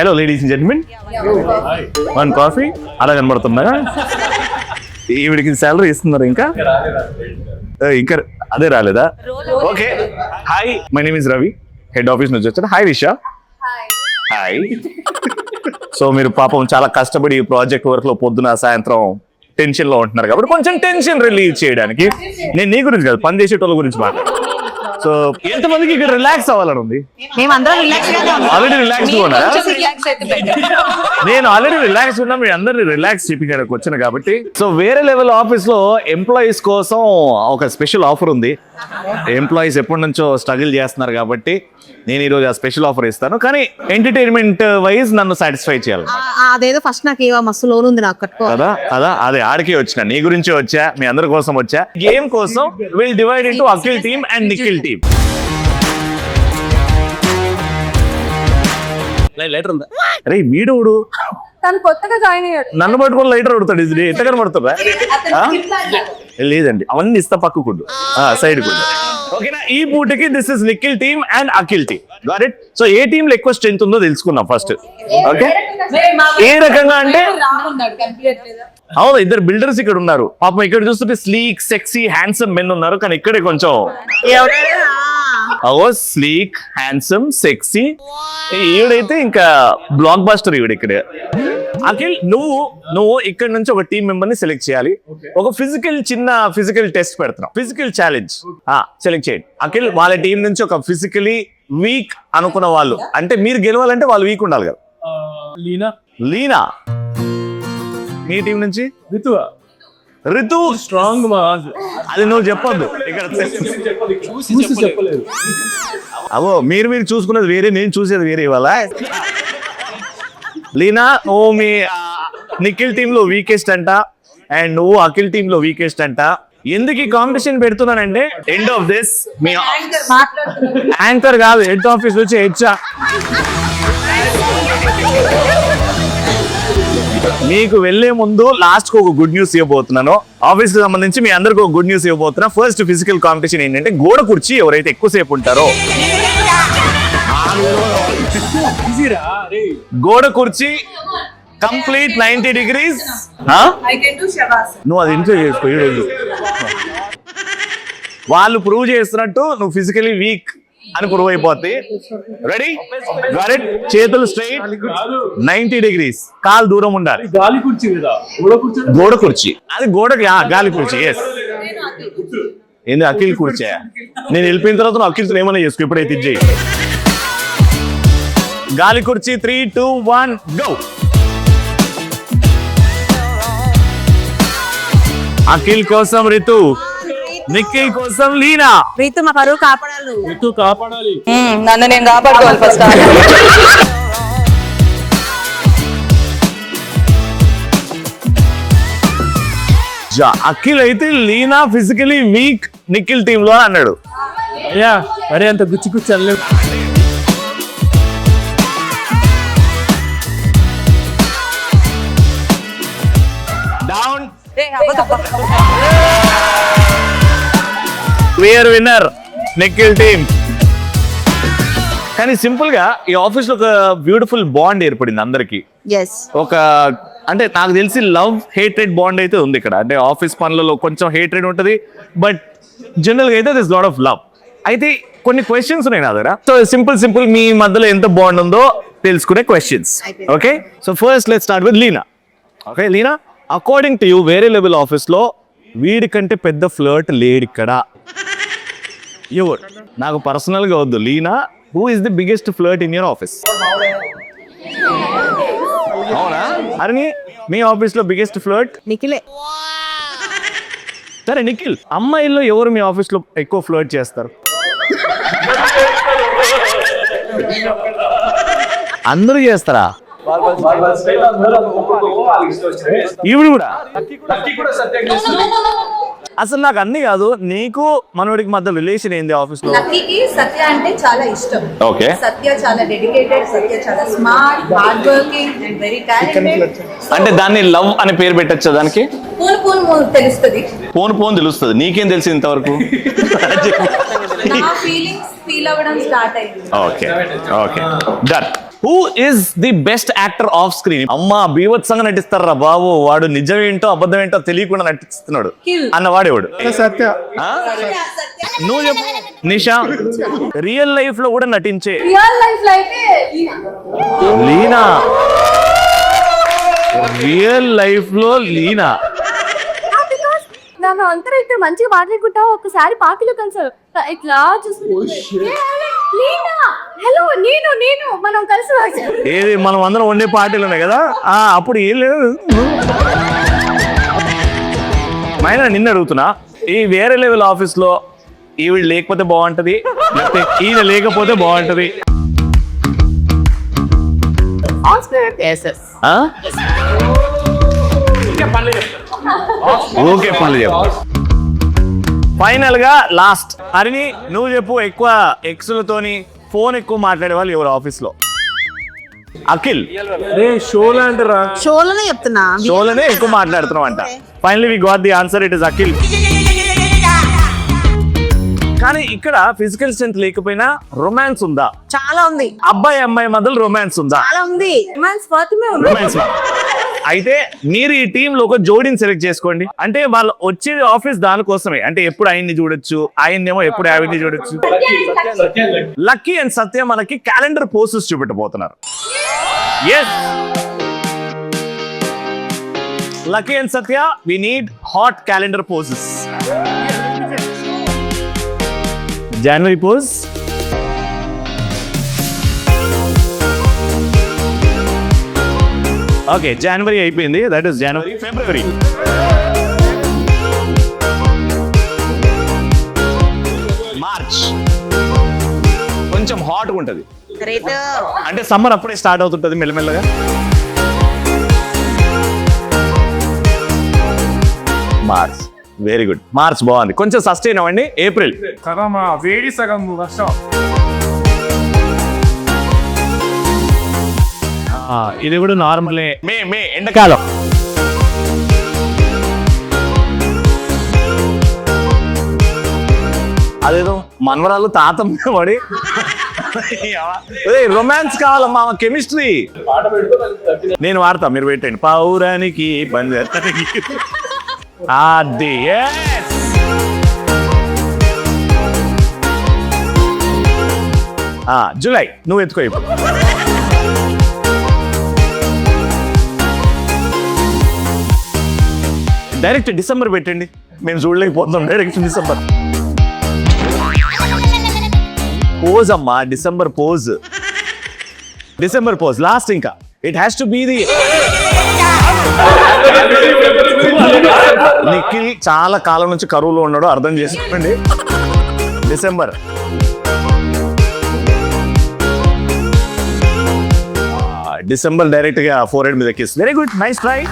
Hello ladies and gentlemen, one coffee. అలా కనబడుతుందా? ఈవిడికి శాలరీ ఇస్తున్నారు ఇంకా అదే రాలేదా? Okay, hi, my name is Ravi, head office నుంచి వచ్చాను. హాయ్ రిషా. హాయ్. సో మీరు పాపం చాలా కష్టపడి ఈ ప్రాజెక్ట్ వర్క్ లో పొద్దున సాయంత్రం టెన్షన్ లో ఉంటున్నారు కాబట్టి కొంచెం టెన్షన్ రిలీవ్ చేయడానికి నేను నీ గురించి కాదు, పని చేసేటోళ్ళ గురించి మాట్లాడు. సో ఎంతమందికి ఇక్కడ రిలాక్స్ అవ్వాలని ఉంది? ఆల్రెడీ రిలాక్స్ ఉన్నారా? నేను ఆల్రెడీ రిలాక్స్ ఉన్నా, మీ అందరినీ రిలాక్స్ చేపించడానికి వచ్చాను కాబట్టి. సో వేరే లెవెల్ ఆఫీస్ లో ఎంప్లాయీస్ కోసం ఒక స్పెషల్ ఆఫర్ ఉంది. ఎంప్లాయీస్ ఎప్పటి నుంచో స్ట్రగుల్ చేస్తున్నారు కాబట్టి నేను ఈరోజు ఆ స్పెషల్ ఆఫర్ ఇస్తాను. కానీ ఎంటర్టైన్మెంట్ వైజ్ నన్ను సాటిస్ఫై చేయాలి. అదేదో ఫస్ట్ నాకు ఏవో మస్తు లోన్ ఉంది నాకు కట్టుకో కదా. అదే ఆడికే వచ్చిన, నీ గురించి వచ్చా, మీ అందరి కోసం వచ్చా. గేమ్ కోసం will divide into Akhil team and Nikhil team. Lighter ఉందా? అరే వీడు తను కొత్తగా జాయిన్ అయ్యాడు, నన్ను పట్టుకొని లైటర్ కొడతాడు. ఇది ఎంత కనబడుతుందా? లేదండి, అవన్నీ ఇస్తా పక్కకుండు, సైడ్ కుండు. ఓకేనా? ఈ పూటకి this is Nikhil team and Akhil team. Got it? So A team లో ఎక్కువ స్ట్రెంత్ ఉందో తెలుసుకుందాం ఫస్ట్. ఓకే, ఏ రకంగా అంటే అవును, ఇద్దరు బిల్డర్స్ ఇక్కడ ఉన్నారు. పాపం ఇక్కడ చూస్తుంటే స్లీక్ సెక్సీ హ్యాండ్సమ్ మెన్ ఉన్నారు, కానీ ఇక్కడే కొంచెం స్లీక్ హ్యాండ్సమ్ సెక్సీ. ఈవిడైతే ఇంకా బ్లాక్ బాస్టర్ ఈవిడ ఇక్కడ. అఖిల్, నువ్వు ఇక్కడ నుంచి ఒక టీం మెంబర్ ని సెలెక్ట్ చేయాలి. ఒక చిన్న ఫిజికల్ టెస్ట్ పెడుతున్నాం, ఫిజికల్ ఛాలెంజ్ సెలెక్ట్ చేయండి. అఖిల్, వాళ్ళ టీం నుంచి ఒక ఫిజికలీ వీక్ అనుకున్న వాళ్ళు, అంటే మీరు గెలవాలంటే వాళ్ళు వీక్ ఉండాలి కదా. లీనా. మీ టీం నుంచి రితు స్ట్రాంగ్. అది నువ్వు చెప్పొద్దు ఇక్కడ. అవో మీరు చూసుకున్నది వేరే, నేను చూసేది వేరే. ఇవాళ లీనా, నువ్వు మీ నిఖిల్ టీమ్ లో వీకెస్ట్ అంట, అండ్ నువ్వు అఖిల్ టీమ్ లో వీకెస్ట్ అంట. ఎందుకు ఈ కాంపిటీషన్ పెడుతున్నానంటే ఎండ్ ఆఫ్ దిస్ మీ యాంకర్ కాదు, హెడ్ ఆఫీస్ వచ్చి హెచ్చా మీకు వెళ్లే ముందు లాస్ట్ కు ఒక గుడ్ న్యూస్ ఇవ్వబోతున్నాను. ఆఫీస్ కి సంబంధించి మీ అందరికి ఒక గుడ్ న్యూస్ ఇవ్వబోతున్నా. ఫస్ట్ ఫిజికల్ కాంపిటీషన్ ఏంటంటే గోడ కుర్చీ ఎవరైతే ఎక్కువసేపు ఉంటారో, గోడ కుర్చీ కంప్లీట్ 90 degrees. నువ్వు అది ఇంట్లో చేసుకో. వాళ్ళు ప్రూవ్ చేస్తున్నట్టు నువ్వు ఫిజికలీ వీక్ అని ప్రూవ్ అయిపోద్ది. రెడీ? చేతులు స్ట్రైట్ 90 degrees, కాలు దూరం ఉండాలి. గోడ కుర్చీ అది గోడకి గాలి కుర్చీ. ఎస్, ఏంది అఖిల్ కుర్చీ? నేను వెళ్ళిపోయిన తర్వాత నువ్వు అఖిల్తో ఏమైనా చేసుకో. ఇప్పుడైతే ఇది చేయి. గాలి కుర్చీ. 3, 2, 1 గో. అఖిల్ కోసం రితు, నిఖిల్ కోసం లీనా. రీతు మా పరువు కాపాడాలి. నన్ను నేను కాపాడుకోవాలి ఫస్ట్. అఖిల్ అయితే Leena physically weak Nikhil team లో అన్నాడు. అయ్యా మరి అంత గుచ్చి అల్లే. Down. Clear winner Nikhil team. కానీ సింపుల్ గా ఈ ఆఫీస్ లో ఒక బ్యూటిఫుల్ బాండ్ ఏర్పడింది అందరికి. ఒక అంటే నాకు తెలిసి లవ్ హేట్రెడ్ బాండ్ అయితే ఉంది ఇక్కడ. అంటే ఆఫీస్ పనులలో కొంచెం హేట్రెడ్ ఉంటుంది, బట్ జనరల్ గా అయితే దిస్ లాట్ ఆఫ్ లవ్. అయితే కొన్ని క్వశ్చన్స్ ఉన్నాయి నా దగ్గర. సో సింపుల్ మీ మధ్యలో ఎంత బాండ్ ఉందో తెలుసుకునే questions. Okay, so first let's start with Leena. Okay Leena, according to you వేరే లెవెల్ ఆఫీస్ లో వీడి కంటే పెద్ద ఫ్లర్ట్ లేడు ఇక్కడ. ఎవరు? నాకు పర్సనల్ గా వద్దు. Leena, who is the biggest flirt in your office? అవునా? అరే మీ ఆఫీస్ లో బిగ్గెస్ట్ ఫ్లర్ట్ నిఖిలే. సరే నిఖిల్, అమ్మాయిల్లో ఎవరు మీ ఆఫీస్ లో ఎక్కువ ఫ్లర్ట్ చేస్తారు? అందరూ చేస్తారా? ఈవిడ కూడా? అసలు నాకు అన్ని కాదు, నీకు మనోడికి మధ్య రిలేషన్ ఏంది ఆఫీస్ లో? లక్కీకి సత్య అంటే చాలా ఇష్టం. ఓకే. సత్య చాలా డెడికేటెడ్, సత్య చాలా smart, hard working and very talented. అంటే దాన్ని లవ్ అని పేరు పెట్టచ్చా దానికి? పూన్ తెలుస్తుంది. పూన్ తెలుస్తుంది. నీకేం తెలిసింది ఇంతవరకు? నా ఫీలింగ్స్ ఫీల్ అవ్వడం స్టార్ట్ అయింది. Okay okay done. Who is the best actor off screen? అమ్మా బీభత్సంగా నటిస్తారా బాబు, వాడు నిజం ఏంటో అబద్ధం ఏంటో తెలియకుండా నటిస్తున్నాడు అన్నవాడేవాడు. సత్య. ఆ? నువ్వు చెప్పు నిషా. రియల్ లైఫ్ లో కూడా నటించే రియల్ లైఫ్ లో అయితే లీనా. రియల్ లైఫ్ లో లీనా. నన్ను అందరూ ఇద్దరు మంచిగా మాట్లాడుకుంటా ఒకసారి పార్టీలో కలిసారు ఇట్లా హలో నేను మనం కలిసి ఏది మనం అందరం వండే పార్టీలు ఉన్నాయి కదా, అప్పుడు ఏం లేదు. మైనా నిన్ను అడుగుతున్నా, ఈ వేరే లెవెల్ ఆఫీస్ లో ఈవిడ లేకపోతే బాగుంటది, లేకపోతే ఈయన లేకపోతే బాగుంటది? ఓకే పనులు చెప్పు. ఫైనల్ గా లాస్ట్ హరిని నువ్వు చెప్పు, ఎక్కువ ఎక్స్లతోని ఫోన్ ఎక్కువ మాట్లాడే వాళ్ళు ఎవరు ఆఫీస్ లో? అఖిల్. షోలో అంటారా? షోలోనే చెప్తున్నా. షోలోనే ఎక్కువ మాట్లాడుతున్నావు అంట. Finally we got the answer, it is Akhil. కానీ ఇక్కడ ఫిజికల్ స్ట్రెంత్ లేకపోయినా రొమాన్స్ ఉందా? చాలా ఉంది. అబ్బాయి అమ్మాయి మధ్యలో రొమాన్స్ ఉందా? చాలా ఉంది. రొమాన్స్. అయితే మీరు ఈ టీమ్ లో ఒక జోడీని సెలెక్ట్ చేసుకోండి. అంటే వాళ్ళు వచ్చేది ఆఫీస్ దానికోసమే. అంటే ఎప్పుడు ఆయన్ని చూడొచ్చు, ఆయన్నేమో ఎప్పుడు ఆవిడ్ని చూడొచ్చు. లక్కీ అండ్ సత్య మనకి క్యాలెండర్ పోస్టర్స్ చూపెట్టబోతున్నారు. Yes, Lucky and Satya, we need hot calendar poses. జనవరి పోజ్, ఓకే జనవరి అయిపోయింది, దట్ ఈస్ జనవరి. ఫిబ్రవరి, మార్చ్ కొంచెం హాట్గా ఉంటుంది. అంటే సమ్మర్ అప్పుడే స్టార్ట్ అవుతుంటుంది మెల్లమెల్లగా. March, very good. మార్చ్ బాగుంది, కొంచెం సస్టైన్ అవ్వండి. ఏప్రిల్, సగమా వేడి సగం వర్షం. ఇది కూడా నార్మలే. మే ఎండాకాలం. అదేదో మనవరాలు తాతమ్మ పడి రొమాన్స్ కావాలమ్మా, కెమిస్ట్రీ. నేను వాడతా, మీరు పెట్టండి. పౌరానికి అది. జూలై, నువ్వు ఎత్తుకో ఇప్పుడు. డైరెక్ట్ డిసెంబర్ పెట్టండి, మేము చూడలేకపోతున్నాం. డైరెక్ట్ డిసెంబర్ పోజ్ అమ్మా, December pose. December pose last. ఇంకా it has to be the. Nikhil చాలా కాలం నుంచి కరువులో ఉన్నాడు, అర్థం చేసుకోండి. డిసెంబర్. డిసెంబర్ డైరెక్ట్ గా 4 మీద kiss. Very good, nice try.